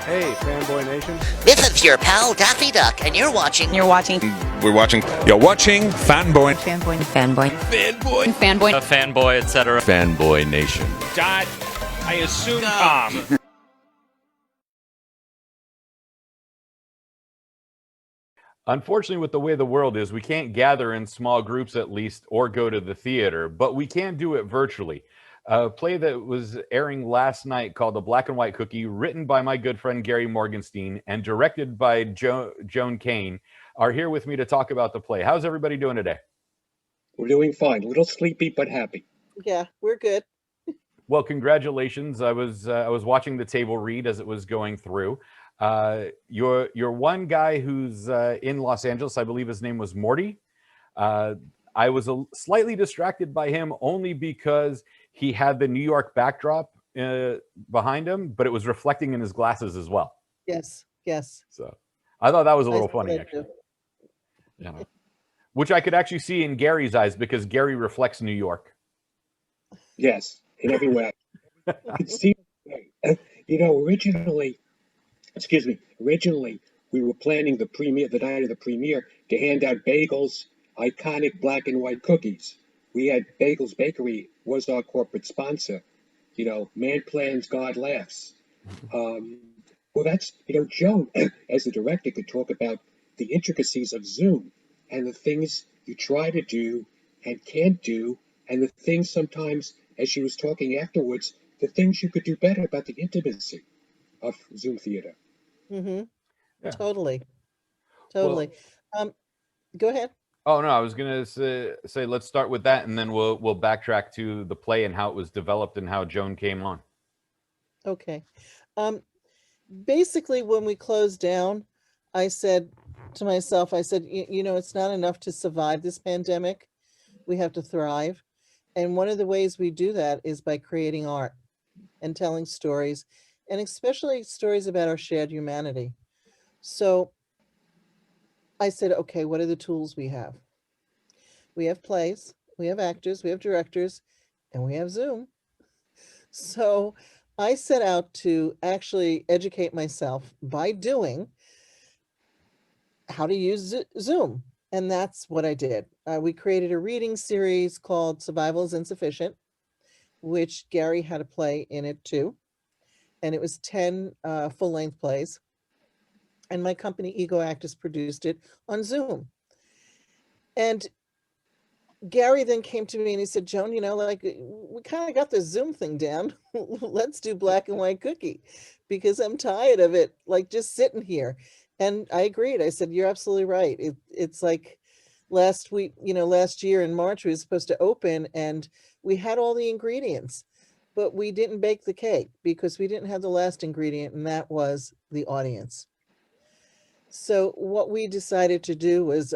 Hey, Fanboy Nation. This is your pal Daffy Duck, and you're watching. We're watching Fanboy. Fanboy, etc. Fanboy Nation. I assume Tom. Unfortunately, with the way the world is, we can't gather in small groups at least or go to the theater, but we can do it virtually. A play that was airing last night called The Black and White Cookie, written by my good friend Gary Morgenstein and directed by Joan Kane, are here with me to talk about the play. How's everybody doing today? We're doing fine. A little sleepy, but happy. Yeah, we're good. Well, congratulations. I was watching the table read as it was going through. You're one guy who's in Los Angeles. I believe his name was Morty. I was slightly distracted by him only because he had the New York backdrop behind him, but it was reflecting in his glasses as well. Yes. So I thought that was a little funny, actually. Yeah. Which I could actually see in Gary's eyes because Gary reflects New York. Yes, in every way. You can see, originally we were planning the night of the premiere, to hand out bagels, iconic black and white cookies. We had Bagels Bakery was our corporate sponsor. Man plans, God laughs. Well, that's, Joan, as the director, could talk about the intricacies of Zoom and the things you try to do and can't do, and the things sometimes, as she was talking afterwards, the things you could do better about the intimacy of Zoom theater. Mm-hmm. Yeah. Totally. Well, Go ahead. Oh, no, I was going to say let's start with that, and then we'll backtrack to the play and how it was developed and how Joan came on. Okay. Basically, when we closed down, I said to myself, it's not enough to survive this pandemic. We have to thrive. And one of the ways we do that is by creating art and telling stories, and especially stories about our shared humanity. So I said, okay, what are the tools we have? We have plays, we have actors, we have directors, and we have Zoom. So I set out to actually educate myself by doing how to use Zoom. And that's what I did. We created a reading series called Survival is Insufficient, which Gary had a play in it too. And it was 10 full-length plays. And my company, Ego Actus, produced it on Zoom. And Gary then came to me and he said, Joan, we kind of got the Zoom thing down. Let's do Black and White Cookie, because I'm tired of it, just sitting here. And I agreed. I said, you're absolutely right. It's like last year in March, we were supposed to open and we had all the ingredients, but we didn't bake the cake because we didn't have the last ingredient, and that was the audience. So what we decided to do was,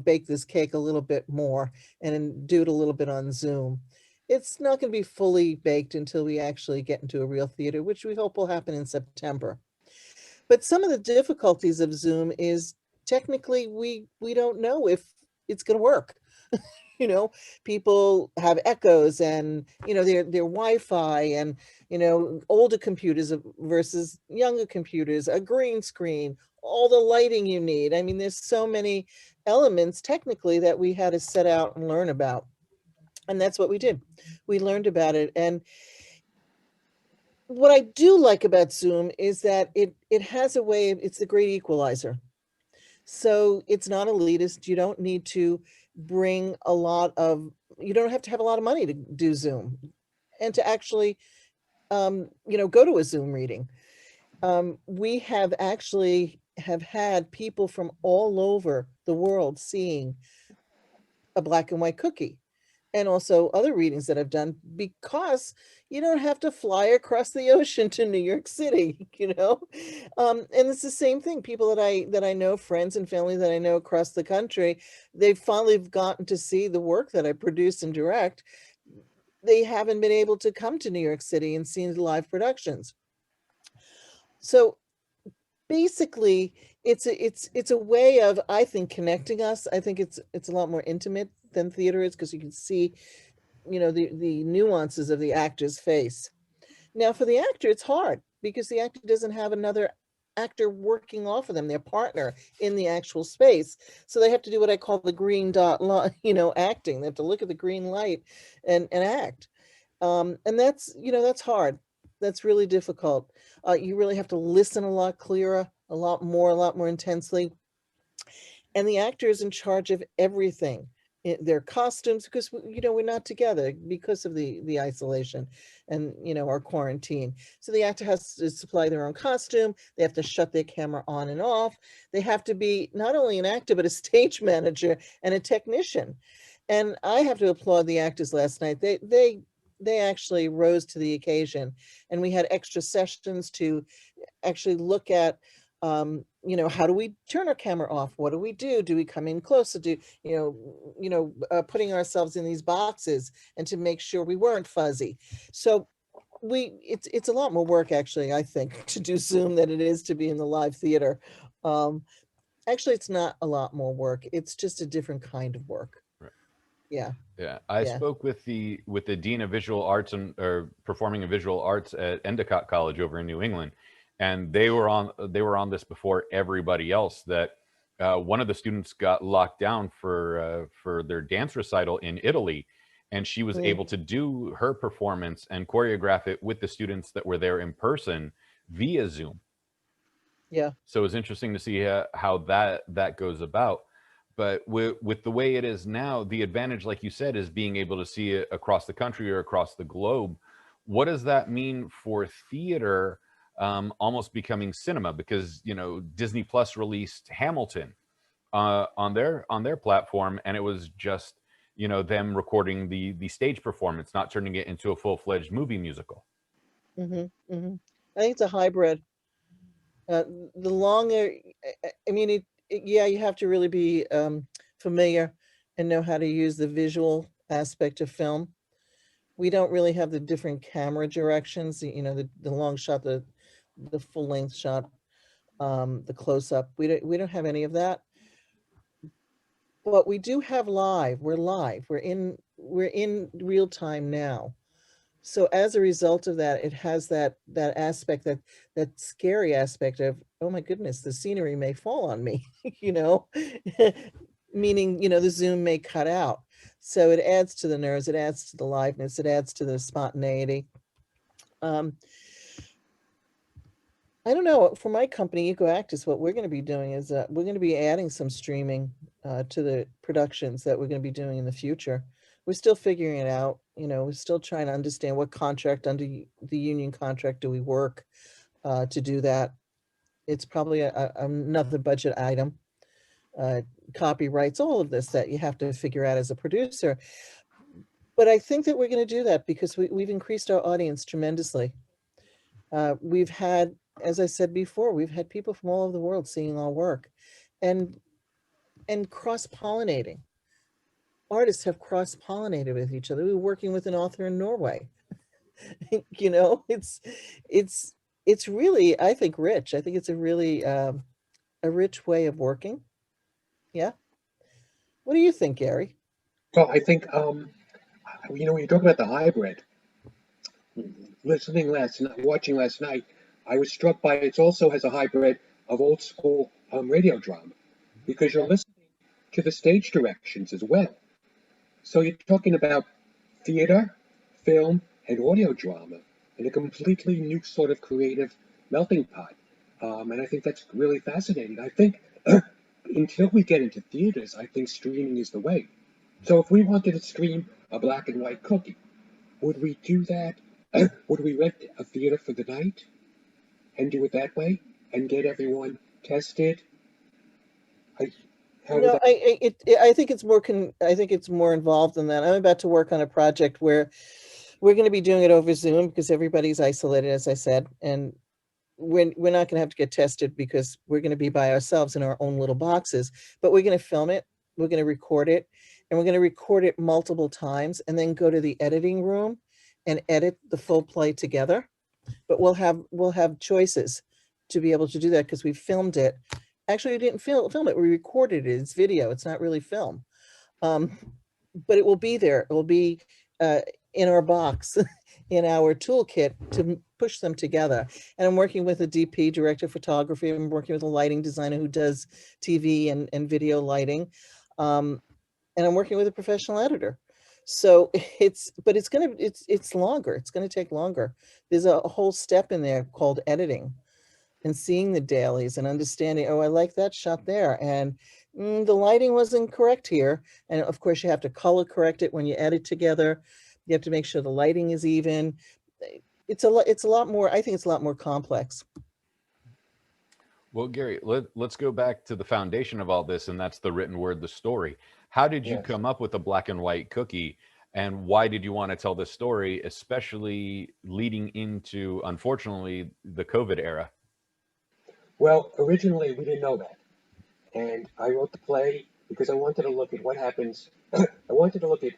bake this cake a little bit more and do it a little bit on Zoom. It's not going to be fully baked until we actually get into a real theater, which we hope will happen in September. But some of the difficulties of Zoom is technically we don't know if it's going to work. People have echoes and, their Wi-Fi and, older computers versus younger computers, a green screen, all the lighting you need. I mean, there's so many elements technically that we had to set out and learn about. And that's what we did. We learned about it. And what I do like about Zoom is that it has a way, it's the great equalizer. So it's not elitist. You don't need to bring you don't have to have a lot of money to do Zoom and to actually, go to a Zoom reading. We have had people from all over the world seeing a Black and White Cookie, and also other readings that I've done, because you don't have to fly across the ocean to New York City, and it's the same thing. People that I know, friends and family that I know across the country, they've finally gotten to see the work that I produce and direct. They haven't been able to come to New York City and see live productions. So basically, it's a way of, I think, connecting us. I think it's a lot more intimate than theater is, because you can see, the nuances of the actor's face. Now for the actor, it's hard because the actor doesn't have another actor working off of them, their partner in the actual space. So they have to do what I call the green dot line, acting. They have to look at the green light and act. And that's, that's hard. That's really difficult. You really have to listen a lot clearer, a lot more intensely. And the actor is in charge of everything. Their costumes, because we're not together because of the isolation and our quarantine. So the actor has to supply their own costume. They have to shut their camera on and off. They have to be not only an actor but a stage manager and a technician. And I have to applaud the actors last night. They actually rose to the occasion, and we had extra sessions to actually look at how do we turn our camera off? What do we do? Do we come in closer? Do putting ourselves in these boxes and to make sure we weren't fuzzy. So it's a lot more work, actually, I think, to do Zoom than it is to be in the live theater. Actually, it's not a lot more work. It's just a different kind of work. Right. Yeah. Yeah, I spoke with the dean of visual arts or performing and visual arts at Endicott College over in New England, and they were on this before everybody else. That one of the students got locked down for their dance recital in Italy, and she was able to do her performance and choreograph it with the students that were there in person via Zoom. Yeah. So it's interesting to see how that goes about. But with the way it is now, the advantage, like you said, is being able to see it across the country or across the globe. What does that mean for theater almost becoming cinema? Because, Disney Plus released Hamilton on their platform, and it was just, them recording the stage performance, not turning it into a full-fledged movie musical. Mm-hmm, mm-hmm. I think it's a hybrid. The longer, I mean, you have to really be familiar and know how to use the visual aspect of film. We don't really have the different camera directions, the long shot, the full length shot, the close up. We don't have any of that. But we do have live. We're live. We're in real time now. So as a result of that, it has that aspect, that scary aspect of, oh my goodness, the scenery may fall on me, meaning, the Zoom may cut out. So it adds to the nerves, it adds to the liveness, it adds to the spontaneity. I don't know, for my company, Ego Actus, what we're going to be doing is we're going to be adding some streaming to the productions that we're going to be doing in the future. We're still figuring it out. We're still trying to understand what contract under the union contract do we work to do that. It's probably another budget item, copyrights, all of this that you have to figure out as a producer. But I think that we're going to do that because we've increased our audience tremendously. We've had, as I said before, we've had people from all over the world seeing our work and cross-pollinating. Artists have cross-pollinated with each other. We were working with an author in Norway. It's really, I think, rich. I think it's a really a rich way of working. Yeah. What do you think, Gary? Well, I think when you talk about the hybrid, watching last night, I was struck by it also has a hybrid of old school radio drama, because you're listening to the stage directions as well. So you're talking about theater, film, and audio drama in a completely new sort of creative melting pot. And I think that's really fascinating. I think until we get into theaters, I think streaming is the way. So if we wanted to stream a black and white cookie, would we do that? Would we rent a theater for the night and do it that way and get everyone tested? I think it's more I think it's more involved than that. I'm about to work on a project where we're going to be doing it over Zoom because everybody's isolated, as I said, and we're not going to have to get tested because we're going to be by ourselves in our own little boxes. But we're going to film it, we're going to record it, and we're going to record it multiple times, and then go to the editing room and edit the full play together. But we'll have choices to be able to do that because we filmed it. Actually, we didn't film it. We recorded it. It's video. It's not really film. But it will be there. It will be in our box, in our toolkit to push them together. And I'm working with a DP, director of photography. I'm working with a lighting designer who does TV and video lighting. And I'm working with a professional editor. So it's longer. It's going to take longer. There's a whole step in there called editing and seeing the dailies and understanding, oh, I like that shot there. And the lighting wasn't correct here. And of course you have to color correct it when you edit together. You have to make sure the lighting is even. It's a lot more, I think it's a lot more complex. Well, Gary, let's go back to the foundation of all this, and that's the written word, the story. How did you Yes. come up with a black and white cookie, and why did you want to tell this story, especially leading into, unfortunately, the COVID era? Well, originally we didn't know that. And I wrote the play because I wanted to look at what happens. I wanted to look at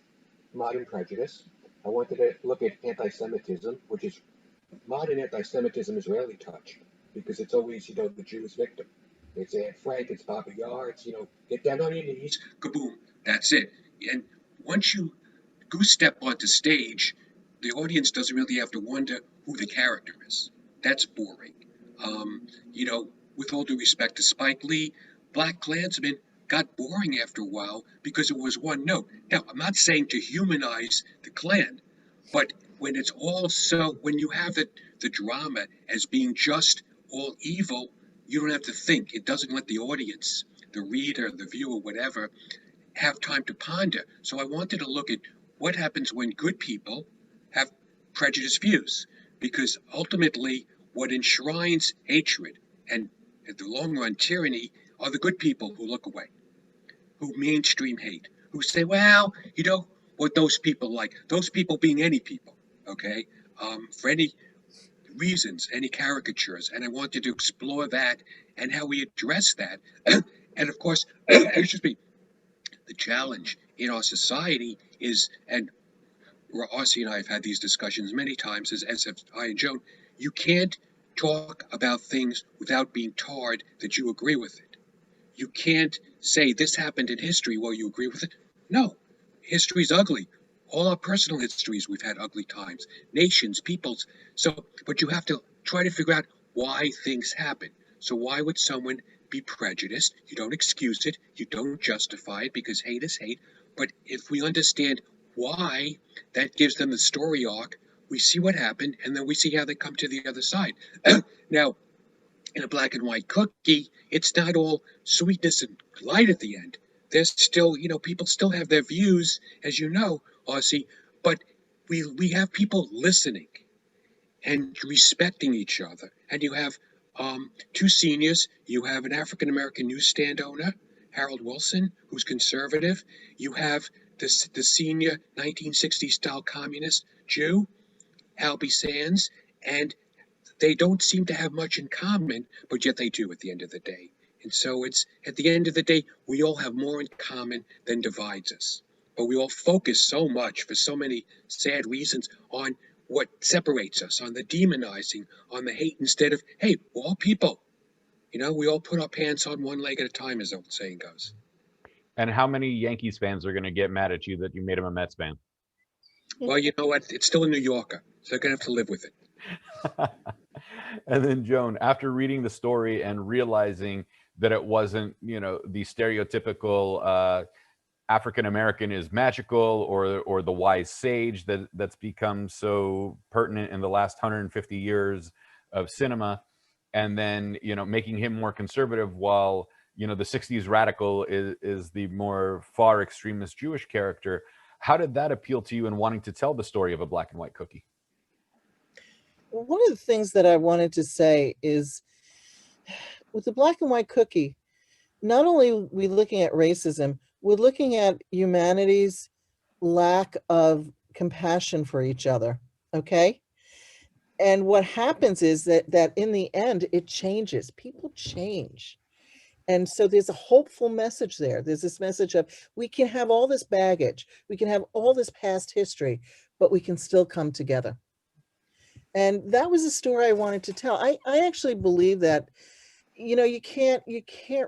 modern prejudice. I wanted to look at anti-Semitism, which is modern anti-Semitism is rarely touched because it's always, the Jewish victim. It's Anne Frank, it's Bobby Yar, it's, get down on your knees, kaboom, that's it. And once you goose step onto stage, the audience doesn't really have to wonder who the character is. That's boring. With all due respect to Spike Lee, Black Klansman got boring after a while because it was one note. Now, I'm not saying to humanize the Klan, but when it's all when you have the drama as being just all evil, you don't have to think. It doesn't let the audience, the reader, the viewer, whatever, have time to ponder. So I wanted to look at what happens when good people have prejudiced views, because ultimately what enshrines hatred and, in the long run, tyranny are the good people who look away, who mainstream hate, who say, well, what those people like, those people being any people, okay, for any reasons, any caricatures. And I wanted to explore that and how we address that. And of course, excuse me, the challenge in our society is, and Rossi and I have had these discussions many times, as have I and Joan, you can't talk about things without being tarred that you agree with it. You can't say this happened in history while you agree with it. No, history's ugly. All our personal histories, we've had ugly times, nations, peoples. So, but you have to try to figure out why things happen. So why would someone be prejudiced? You don't excuse it. You don't justify it, because hate is hate. But if we understand why, that gives them the story arc. We see what happened, and then we see how they come to the other side. Now, in a black and white cookie, it's not all sweetness and light at the end. There's still, people still have their views, as you know, Aussie, but we have people listening and respecting each other. And you have two seniors. You have an African-American newsstand owner, Harold Wilson, who's conservative. You have the senior 1960s style communist Jew, Albie Sands, and they don't seem to have much in common, but yet they do at the end of the day. And so it's, at the end of the day, we all have more in common than divides us. But we all focus so much, for so many sad reasons, on what separates us, on the demonizing, on the hate, instead of, hey, we're all people. We all put our pants on one leg at a time, as the old saying goes. And how many Yankees fans are going to get mad at you that you made him a Mets fan? Well, you know what? It's still a New Yorker, so they're going to have to live with it. And then, Joan, after reading the story and realizing that it wasn't, the stereotypical African American is magical, or the wise sage that's become so pertinent in the last 150 years of cinema, and then making him more conservative, while the 60s radical is the more far extremist Jewish character. How did that appeal to you in wanting to tell the story of a black and white cookie? One of the things that I wanted to say is, with the black and white cookie, not only are we looking at racism, we're looking at humanity's lack of compassion for each other, okay? And what happens is that in the end, it changes. People change. And so there's a hopeful message there. There's this message of, we can have all this baggage, we can have all this past history, but we can still come together. And that was a story I wanted to tell. I actually believe that, you can't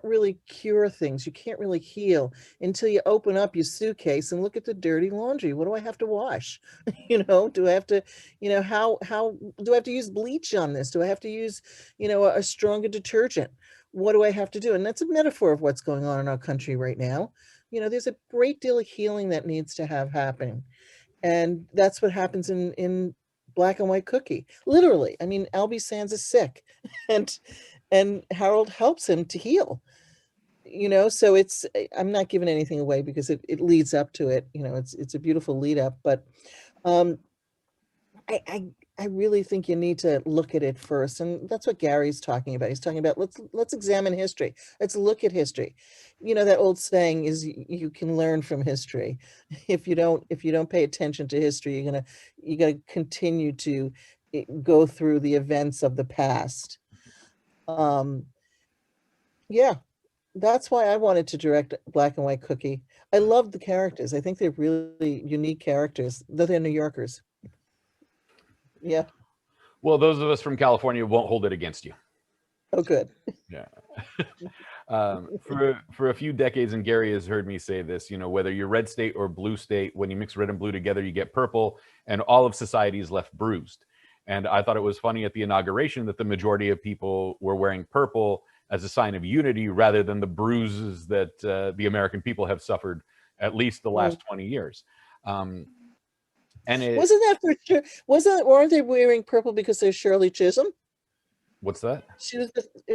really cure things. You can't really heal until you open up your suitcase and look at the dirty laundry. What do I have to wash? Do I have to, how do I have to use bleach on this? Do I have to use, a stronger detergent? What do I have to do? And that's a metaphor of what's going on in our country right now. There's a great deal of healing that needs to have happen. And that's what happens in Black and White Cookie. Literally. I mean, Albie Sands is sick and Harold helps him to heal. So I'm not giving anything away because it leads up to it. It's a beautiful lead up, but um I really think you need to look at it first. And that's what Gary's talking about. He's talking about let's examine history. Let's look at history. That old saying is you can learn from history. If you don't pay attention to history, you're gonna continue to go through the events of the past. Yeah, that's why I wanted to direct Black and White Cookie. I love the characters. I think they're really unique characters, though they're New Yorkers. Yeah. Well, those of us from California won't hold it against you. Oh, good. Yeah. For a few decades, and Gary has heard me say this, whether you're red state or blue state, when you mix red and blue together, you get purple, and all of society is left bruised. And I thought it was funny at the inauguration that the majority of people were wearing purple as a sign of unity rather than the bruises that the American people have suffered at least the last 20 years. And wasn't that for sure? Weren't they wearing purple because they're Shirley Chisholm? What's that? She was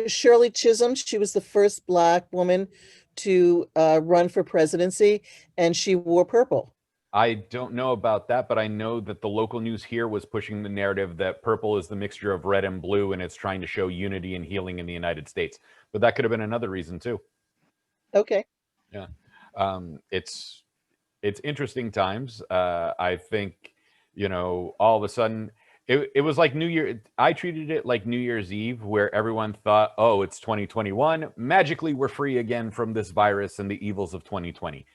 Shirley Chisholm. She was the first Black woman to run for presidency, and she wore purple. I don't know about that, but I know that the local news here was pushing the narrative that purple is the mixture of red and blue, and it's trying to show unity and healing in the United States. But that could have been another reason too. Okay. Yeah. It's interesting times. I think, all of a sudden it was like New Year. I treated it like New Year's Eve, where everyone thought, oh, it's 2021. Magically, we're free again from this virus and the evils of 2020.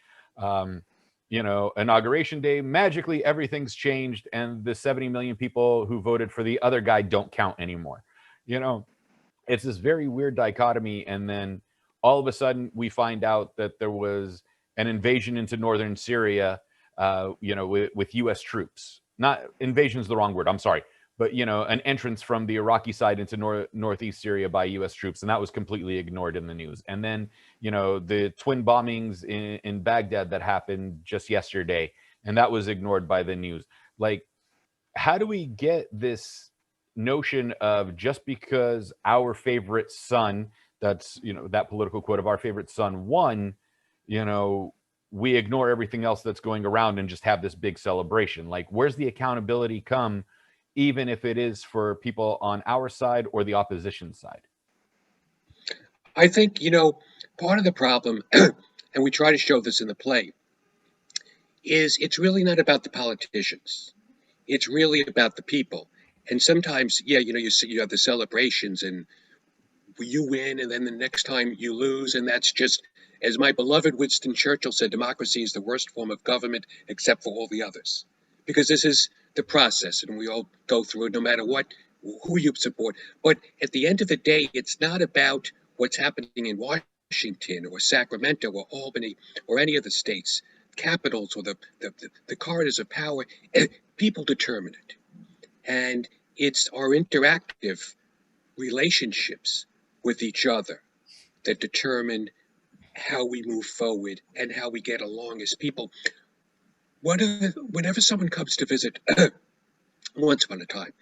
Inauguration day, magically everything's changed, and the 70 million people who voted for the other guy don't count anymore. It's this very weird dichotomy. And then all of a sudden we find out that there was an invasion into northern Syria, with U.S. troops. Not invasion is the wrong word, I'm sorry. But, an entrance from the Iraqi side into northeast Syria by U.S. troops. And that was completely ignored in the news. And then, the twin bombings in Baghdad that happened just yesterday. And that was ignored by the news. Like, how do we get this notion of just because our favorite son, that's, that political quote of our favorite son won, we ignore everything else that's going around and just have this big celebration? Like, where's the accountability come, even if it is for people on our side or the opposition side? I think, part of the problem, and we try to show this in the play, is it's really not about the politicians. It's really about the people. And sometimes, you have the celebrations and you win, and then the next time you lose, and that's just, as my beloved Winston Churchill said, democracy is the worst form of government except for all the others. Because this is the process, and we all go through it no matter who you support. But at the end of the day, it's not about what's happening in Washington or Sacramento or Albany or any of the states, capitals, or the corridors of power. People determine it. And it's our interactive relationships with each other that determine how we move forward and how we get along as people. Whenever someone comes to visit, once upon a time,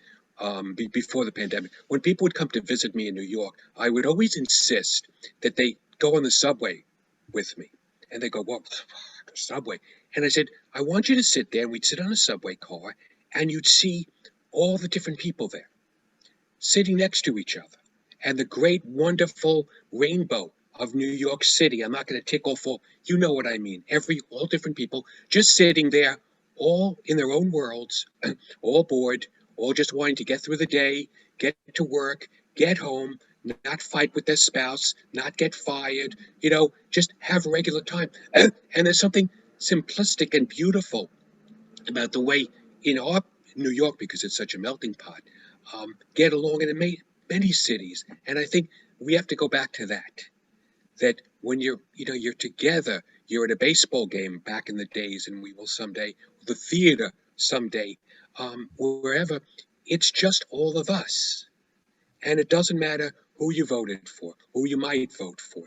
before the pandemic, when people would come to visit me in New York, I would always insist that they go on the subway with me. And they go, well, the subway. And I said, I want you to sit there, and we'd sit on a subway car, and you'd see all the different people there sitting next to each other, and the great, wonderful rainbow of New York City. I'm not going to tick off all, you know what I mean. All different people just sitting there, all in their own worlds, all bored, all just wanting to get through the day, get to work, get home, not fight with their spouse, not get fired, just have regular time. And there's something simplistic and beautiful about the way in our New York, because it's such a melting pot, get along in many cities. And I think we have to go back to that. That when you're together, you're at a baseball game back in the days, and we will someday, the theater someday, wherever, it's just all of us. And it doesn't matter who you voted for, who you might vote for.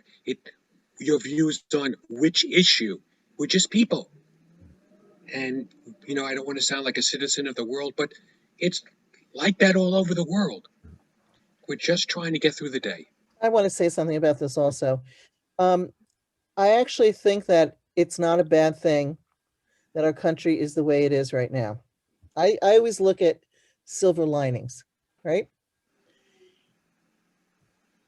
Your views on which issue. We're just people. And, I don't want to sound like a citizen of the world, but it's like that all over the world. We're just trying to get through the day. I want to say something about this also. I actually think that it's not a bad thing that our country is the way it is right now. I always look at silver linings, right?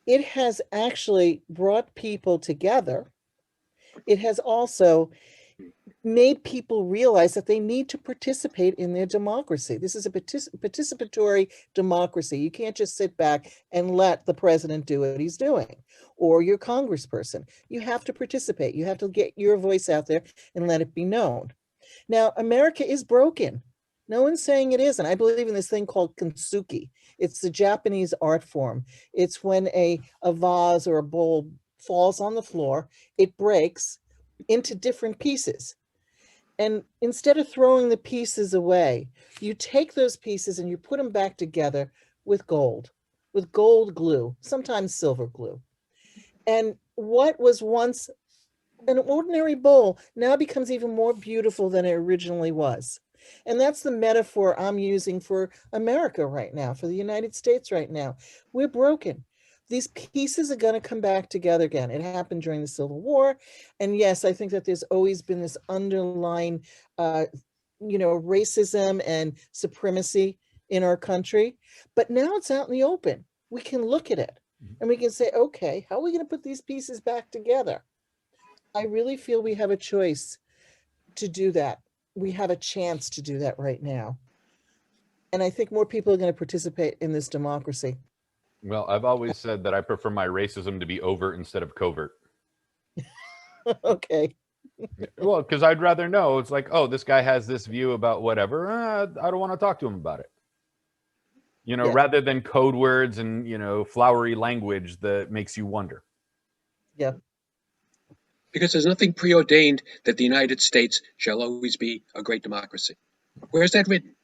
It has actually brought people together. It has also made people realize that they need to participate in their democracy. This is a participatory democracy. You can't just sit back and let the president do what he's doing, or your congressperson. You have to participate. You have to get your voice out there and let it be known. Now, America is broken. No one's saying it isn't. I believe in this thing called kintsugi. It's the Japanese art form. It's when a vase or a bowl falls on the floor, it breaks into different pieces. And instead of throwing the pieces away, you take those pieces and you put them back together with gold glue, sometimes silver glue. And what was once an ordinary bowl now becomes even more beautiful than it originally was. And that's the metaphor I'm using for America right now, for the United States right now. We're broken. These pieces are going to come back together again. It happened during the Civil War. And yes, I think that there's always been this underlying, racism and supremacy in our country. But now it's out in the open. We can look at it and we can say, okay, how are we going to put these pieces back together? I really feel we have a choice to do that. We have a chance to do that right now. And I think more people are going to participate in this democracy. Well, I've always said that I prefer my racism to be overt instead of covert. Okay. Well, because I'd rather know. It's like, oh, this guy has this view about whatever. I don't want to talk to him about it. Yeah. Rather than code words and, flowery language that makes you wonder. Yeah. Because there's nothing preordained that the United States shall always be a great democracy. Where's that written?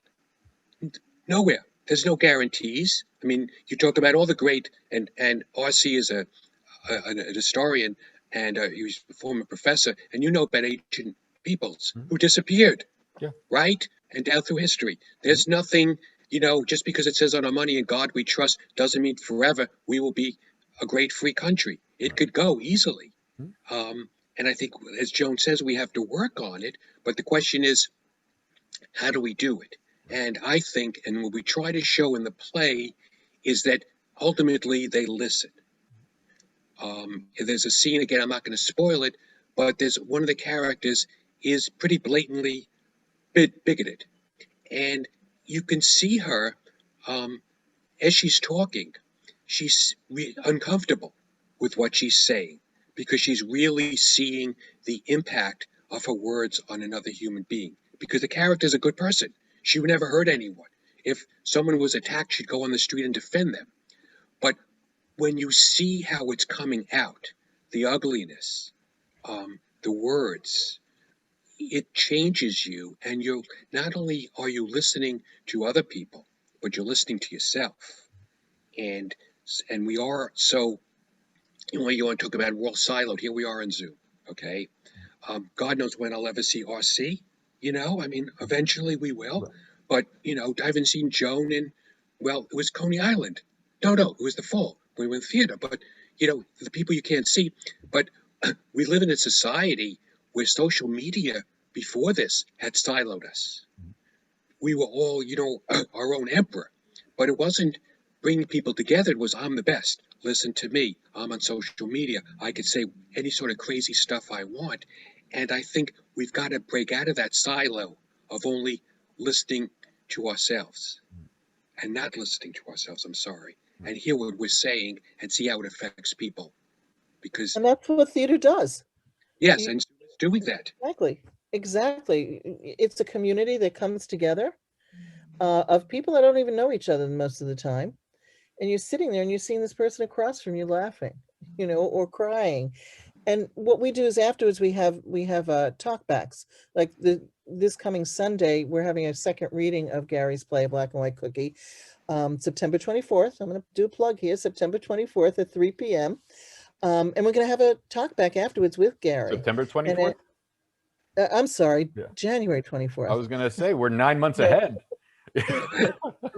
Nowhere. There's no guarantees. I mean, you talk about all the great, and R.C. is a historian, and he was a former professor, and you know about ancient peoples who disappeared, right? And down through history. There's nothing, just because it says on our money, in God we trust, doesn't mean forever we will be a great free country. It could go easily. And I think, as Joan says, we have to work on it. But the question is, how do we do it? And I think, and what we try to show in the play, is that ultimately they listen. There's a scene, again, I'm not going to spoil it, but there's one of the characters is pretty blatantly bigoted. And you can see her, as she's talking, she's uncomfortable with what she's saying, because she's really seeing the impact of her words on another human being. Because the character's a good person. She would never hurt anyone. If someone was attacked, she'd go on the street and defend them. But when you see how it's coming out, the ugliness, the words, it changes you. And not only are you listening to other people, but you're listening to yourself. And we are so, you want to talk about we're all siloed. Here we are in Zoom, okay? God knows when I'll ever see RC, eventually we will. Right. But, I haven't seen Joan in, it was Coney Island. No, it was the fall. We went to the theater. But, the people you can't see. But we live in a society where social media before this had siloed us. We were all, our own emperor. But it wasn't bringing people together. It was, I'm the best. Listen to me. I'm on social media. I could say any sort of crazy stuff I want. And I think we've got to break out of that silo of only listening to ourselves and not listening to ourselves, and hear what we're saying and see how it affects people. And that's what theater does. Yes, and it's doing that. Exactly. It's a community that comes together of people that don't even know each other most of the time. and you're sitting there and you're seeing this person across from you laughing, or crying. And what we do is afterwards we have talkbacks. Like this coming Sunday, we're having a second reading of Gary's play, Black and White Cookie, September 24th. I'm going to do a plug here, September 24th at 3 p.m. And we're going to have a talk back afterwards with Gary. September 24th? I'm sorry, Yeah. January 24th. I was going to say, we're 9 months ahead.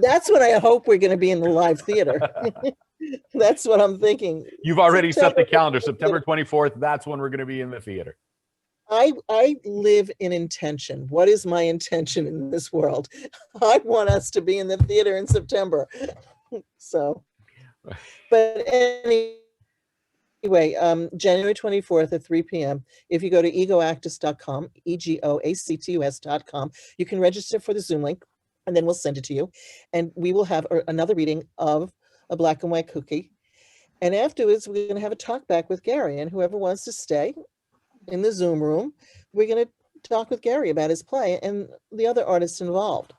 That's when I hope we're going to be in the live theater. That's what I'm thinking. You've already set the calendar. September 24th, that's when we're going to be in the theater. I live in intention. What is my intention in this world? I want us to be in the theater in September. So, but anyway, January 24th at 3 p.m. If you go to egoactus.com, egoactus.com, you can register for the Zoom link, and then we'll send it to you. And we will have another reading of A Black and White Cookie. And afterwards, we're going to have a talk back with Gary, and whoever wants to stay in the Zoom room, we're going to talk with Gary about his play and the other artists involved.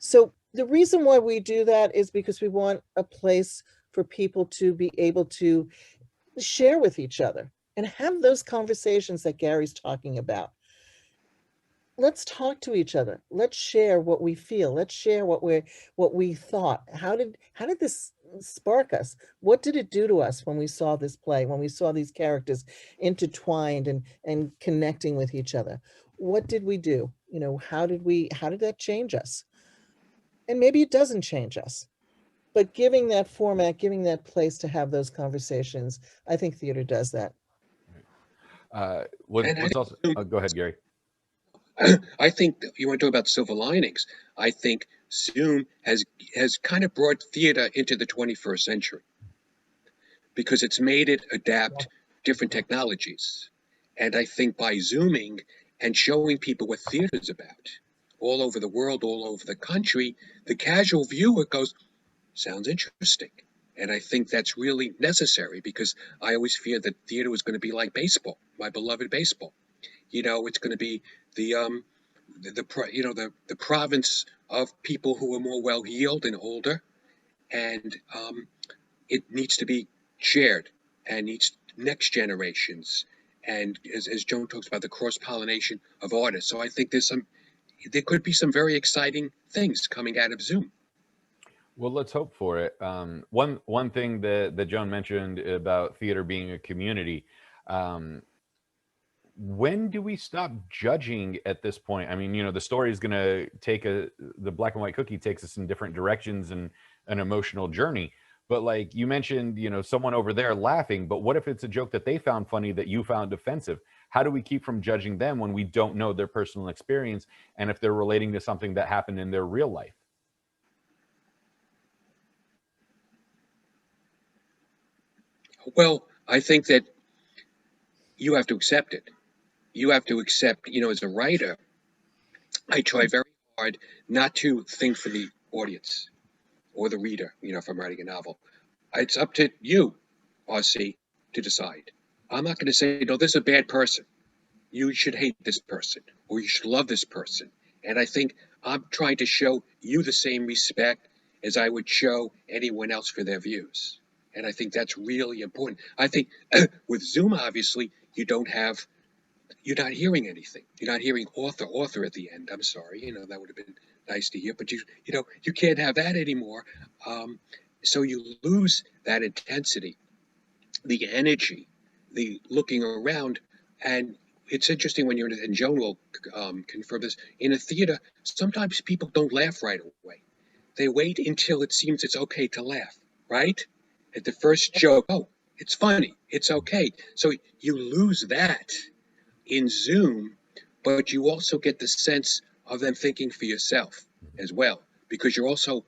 So the reason why we do that is because we want a place for people to be able to share with each other and have those conversations that Gary's talking about. Let's talk to each other. Let's share what we feel. Let's share what we thought. How did this spark us? What did it do to us when we saw this play, when we saw these characters intertwined and connecting with each other? What did we do? How did that change us? And maybe it doesn't change us, but giving that format, giving that place to have those conversations, I think theater does that. What's also, go ahead, Gary. I think you want to talk about silver linings. I think Zoom has kind of brought theater into the 21st century because it's made it adapt different technologies. And I think by Zooming and showing people what theater is about all over the world, all over the country, the casual viewer goes, sounds interesting. And I think that's really necessary because I always feared that theater was going to be like baseball, my beloved baseball. It's going to be the province of people who are more well-heeled and older, and it needs to be shared and needs next generations. And as Joan talks about, the cross-pollination of artists. So I think there could be some very exciting things coming out of Zoom. Well, let's hope for it. One thing that Joan mentioned about theater being a community. When do we stop judging at this point? I mean, the story is going to take the Black and White Cookie takes us in different directions and an emotional journey. But like you mentioned, someone over there laughing, but what if it's a joke that they found funny that you found offensive? How do we keep from judging them when we don't know their personal experience and if they're relating to something that happened in their real life? Well, I think that you have to accept it. You have to accept, as a writer, I try very hard not to think for the audience or the reader, if I'm writing a novel. It's up to you, RC, to decide. I'm not going to say, no, this is a bad person. You should hate this person or you should love this person. And I think I'm trying to show you the same respect as I would show anyone else for their views. And I think that's really important. I think with Zoom, obviously, you're not hearing anything. You're not hearing author at the end. I'm sorry, that would have been nice to hear, but you can't have that anymore. So you lose that intensity, the energy, the looking around. And it's interesting when you're in, and Joan will confirm this, in a theater, sometimes people don't laugh right away. They wait until it seems it's okay to laugh, right? At the first joke, oh, it's funny, it's okay. So you lose that in Zoom, but you also get the sense of them thinking for yourself as well, because you're also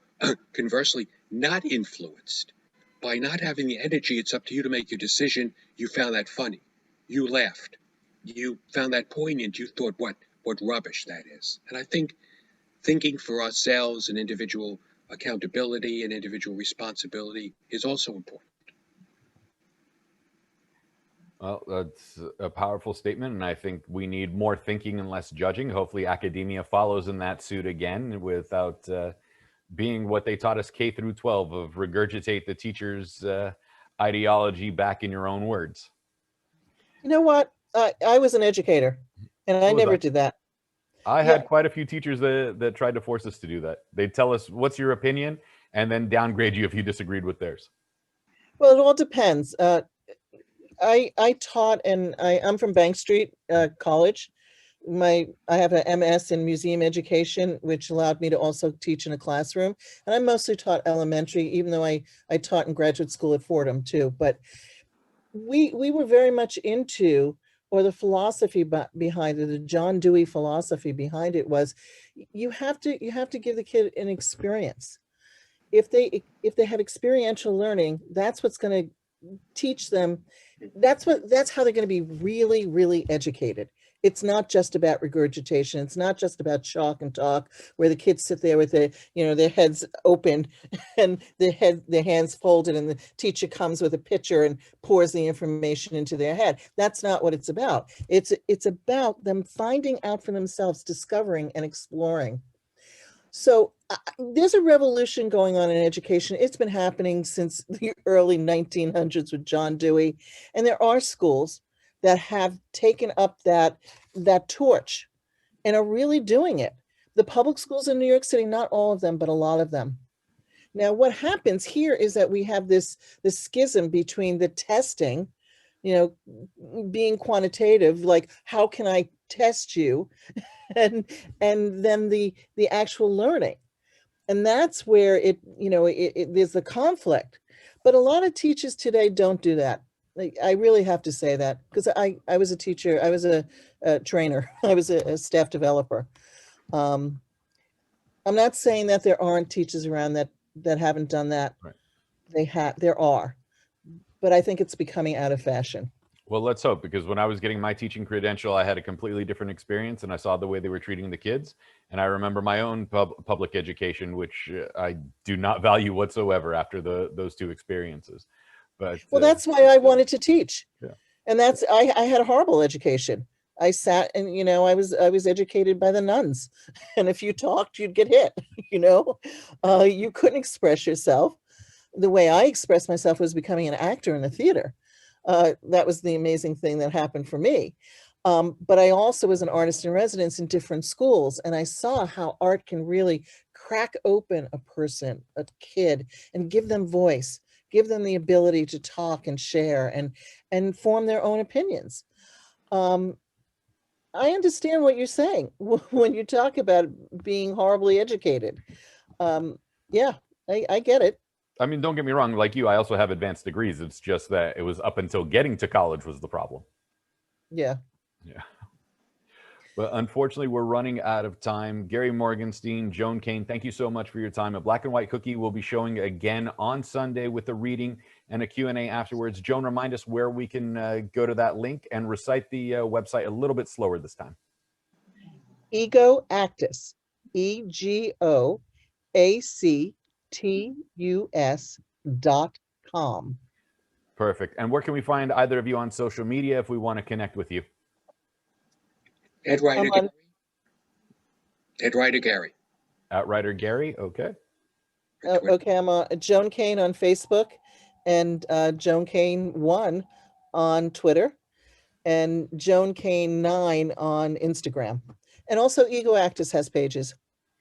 conversely not influenced by not having the energy. It's up to you to make your decision. You found that funny, you laughed, you found that poignant, you thought what rubbish that is. And I think thinking for ourselves and individual accountability and individual responsibility is also important. Well, that's a powerful statement, and I think we need more thinking and less judging. Hopefully academia follows in that suit again without being what they taught us K through 12 of regurgitate the teacher's ideology back in your own words. You know what? I was an educator, and I So was never I. did that. I Yeah. had quite a few teachers that tried to force us to do that. They'd tell us, what's your opinion? And then downgrade you if you disagreed with theirs. Well, it all depends. I taught, and I'm from Bank Street College. I have an MS in museum education, which allowed me to also teach in a classroom. And I mostly taught elementary, even though I taught in graduate school at Fordham too. But we were very much into, or the philosophy behind it, the John Dewey philosophy behind it was, you have to give the kid an experience. If they have experiential learning, that's what's going to teach them. That's how they're going to be really, really educated. It's not just about regurgitation. It's not just about chalk and talk, where the kids sit there with their heads open and their hands folded, and the teacher comes with a pitcher and pours the information into their head. That's not what it's about. It's about them finding out for themselves, discovering and exploring. So there's a revolution going on in education. It's been happening since the early 1900s with John Dewey. And there are schools that have taken up that torch and are really doing it. The public schools in New York City, not all of them, but a lot of them. Now, what happens here is that we have this schism between the testing, being quantitative, like how can I test you, and then the actual learning. And that's where there's a conflict. But a lot of teachers today don't do that. I really have to say that, because I was a teacher, I was a trainer, I was a staff developer. I'm not saying that there aren't teachers around that haven't done that. Right. There are, but I think it's becoming out of fashion. Well, let's hope, because when I was getting my teaching credential, I had a completely different experience, and I saw the way they were treating the kids. And I remember my own public education, which I do not value whatsoever after those two experiences. But well, that's why I wanted to teach. Yeah. And that's, I had a horrible education. I sat and, I was educated by the nuns. And if you talked, you'd get hit, you couldn't express yourself. The way I expressed myself was becoming an actor in the theater. That was the amazing thing that happened for me. But I also was an artist in residence in different schools. And I saw how art can really crack open a person, a kid, and give them voice, give them the ability to talk and share and form their own opinions. I understand what you're saying when you talk about being horribly educated. Yeah, I get it. I mean, don't get me wrong, like you, I also have advanced degrees. It's just that it was up until getting to college was the problem. Yeah. Yeah. But unfortunately, we're running out of time. Gary Morgenstein, Joan Kane, thank you so much for your time. A Black and White Cookie will be showing again on Sunday with a reading and a Q&A afterwards. Joan, remind us where we can go to that link and recite the website a little bit slower this time. Ego Actus, EGOACTUS.com. Perfect. And where can we find either of you on social media if we want to connect with you? Ed Ryder Gary. At Ryder Gary, okay. Okay, I'm Joan Kane on Facebook, and Joan Kane 1 on Twitter, and Joan Kane 9 on Instagram. And also Ego Actus has pages.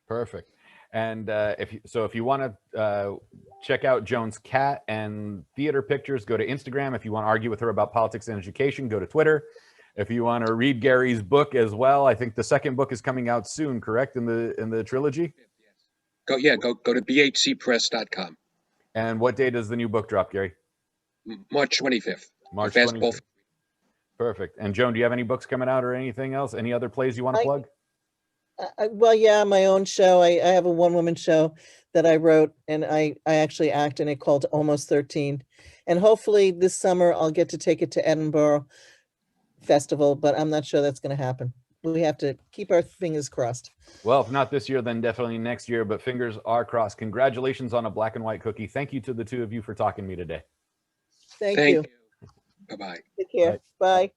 Perfect. And if you want to check out Joan's cat and theater pictures, go to Instagram. If you want to argue with her about politics and education, go to Twitter. If you want to read Gary's book as well, I think the second book is coming out soon, correct? In the trilogy? Go to bhcpress.com. And what day does the new book drop, Gary? March 25th. March 25th. Perfect. And Joan, do you have any books coming out or anything else? Any other plays you want to plug? Well, yeah, my own show. I have a one-woman show that I wrote, and I actually act in it, called Almost 13. And hopefully this summer I'll get to take it to Edinburgh Festival, but I'm not sure that's going to happen. We have to keep our fingers crossed. Well, if not this year, then definitely next year, but fingers are crossed. Congratulations on A Black and White Cookie. Thank you to the two of you for talking to me today. Thank you. Bye-bye. Take care. Bye.